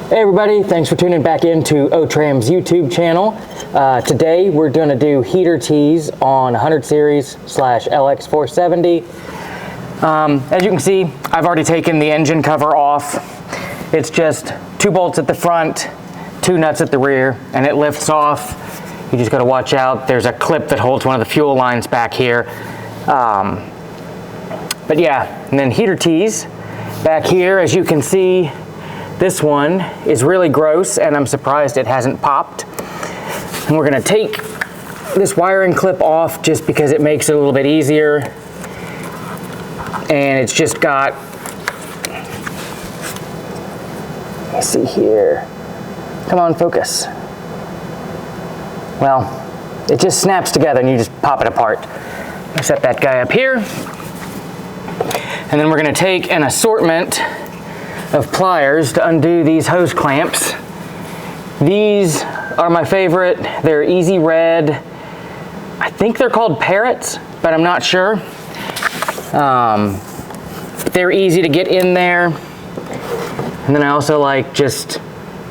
Hey everybody, thanks for tuning back into Otram's YouTube channel. Today we're going to do heater tees on 100 series / LX470. As you can see, I've already taken the engine cover off. It's just 2 bolts at the front, 2 nuts at the rear, and it lifts off. You just got to watch out. There's a clip that holds one of the fuel lines back here. But yeah, and then heater tees back here, as you can see. This one is really gross, and I'm surprised it hasn't popped. And we're gonna take this wiring clip off just because it makes it a little bit easier. And it's just got, let's see here. Come on, focus. Well, it just snaps together and you just pop it apart. I'll set that guy up here. And then we're gonna take an assortment of pliers to undo these hose clamps. These are my favorite. They're easy red. I think they're called Parrots, but I'm not sure. They're easy to get in there. And then I also like just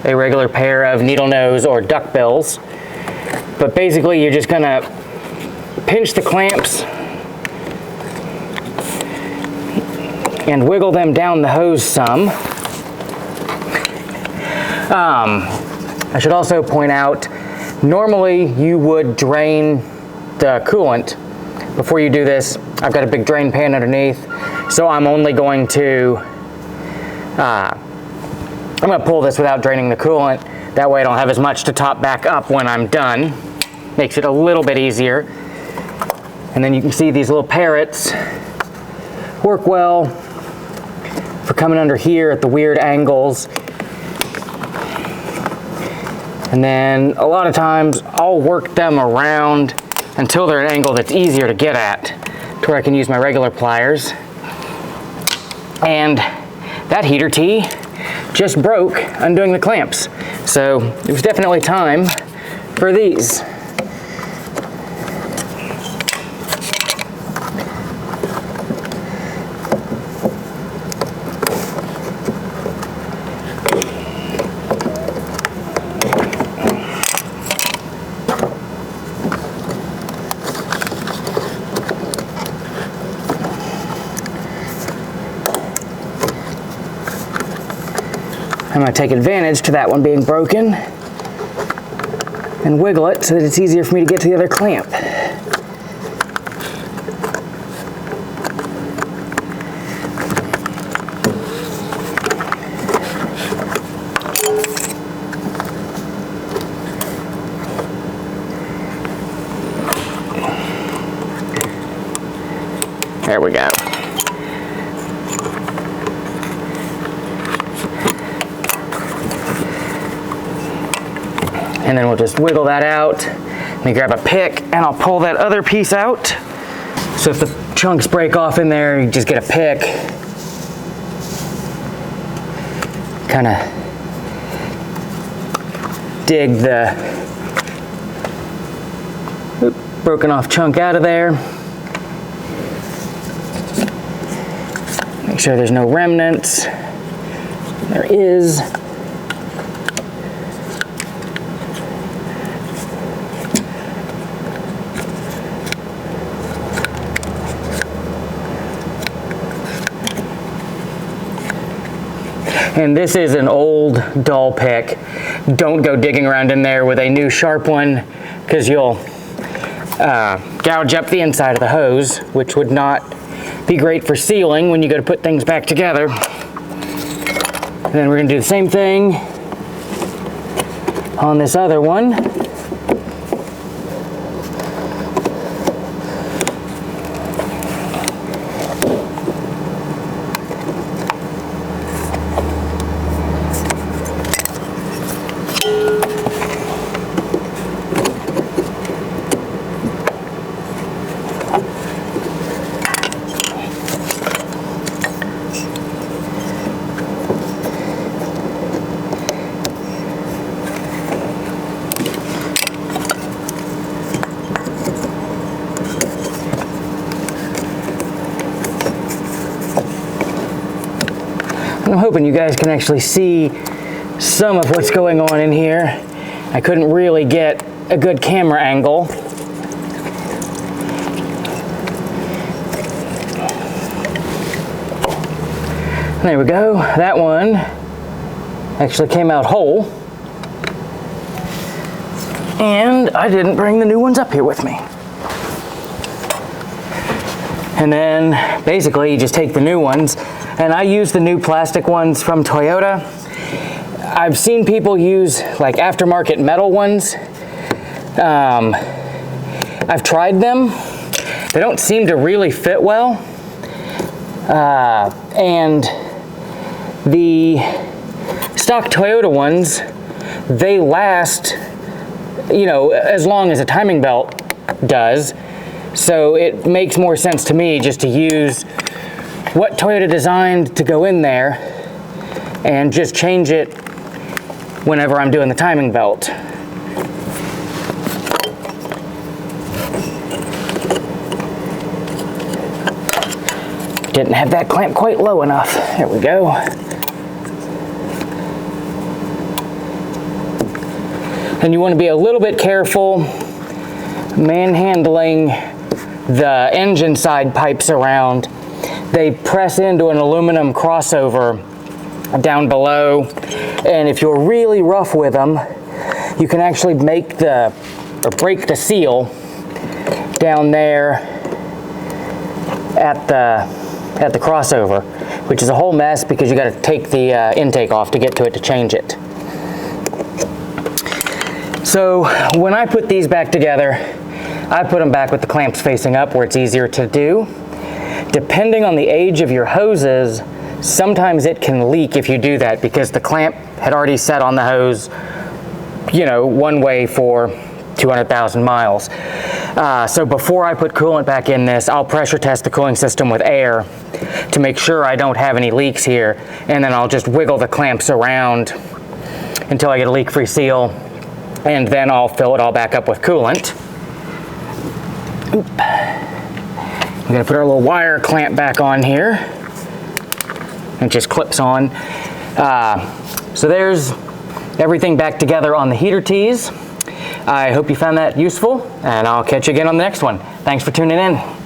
a regular pair of needle nose or duckbills. But basically you're just gonna pinch the clamps and wiggle them down the hose some. I should also point out, normally you would drain the coolant. Before you do this, I've got a big drain pan underneath, so I'm only going to, I'm gonna pull this without draining the coolant. That way I don't have as much to top back up when I'm done. Makes it a little bit easier. And then you can see these little Parrots work well for coming under here at the weird angles. And then a lot of times I'll work them around until they're an angle that's easier to get at, to where I can use my regular pliers. And that heater tee just broke undoing the clamps. So it was definitely time for these. I'm going to take advantage to that one being broken and wiggle it so that it's easier for me to get to the other clamp. There we go. And then we'll just wiggle that out. Let me grab a pick and I'll pull that other piece out. So if the chunks break off in there, you just get a pick. Kind of dig the broken off chunk out of there. Make sure there's no remnants. There is. And this is an old dull pick. Don't go digging around in there with a new sharp one, because you'll gouge up the inside of the hose, which would not be great for sealing when you go to put things back together. And then we're gonna do the same thing on this other one. I'm hoping you guys can actually see some of what's going on in here. I couldn't really get a good camera angle. There we go. That one actually came out whole. And I didn't bring the new ones up here with me. And then basically you just take the new ones, and I use the new plastic ones from Toyota. I've seen people use like aftermarket metal ones. I've tried them. They don't seem to really fit well. And the stock Toyota ones, they last, you know, as long as a timing belt does. So it makes more sense to me just to use what Toyota designed to go in there and just change it whenever I'm doing the timing belt. Didn't have that clamp quite low enough. There we go. And you want to be a little bit careful manhandling the engine side pipes around. They press into an aluminum crossover down below, and if you're really rough with them, you can actually break the seal down there at the crossover, which is a whole mess because you got to take the intake off to get to it to change it. So when I put these back together, I put them back with the clamps facing up where it's easier to do. Depending on the age of your hoses, sometimes it can leak if you do that because the clamp had already set on the hose, you know, one way for 200,000 miles. So before I put coolant back in this, I'll pressure test the cooling system with air to make sure I don't have any leaks here, and then I'll just wiggle the clamps around until I get a leak-free seal, and then I'll fill it all back up with coolant. Oop. We're gonna put our little wire clamp back on here. It just clips on. So there's everything back together on the heater tees. I hope you found that useful, and I'll catch you again on the next one. Thanks for tuning in.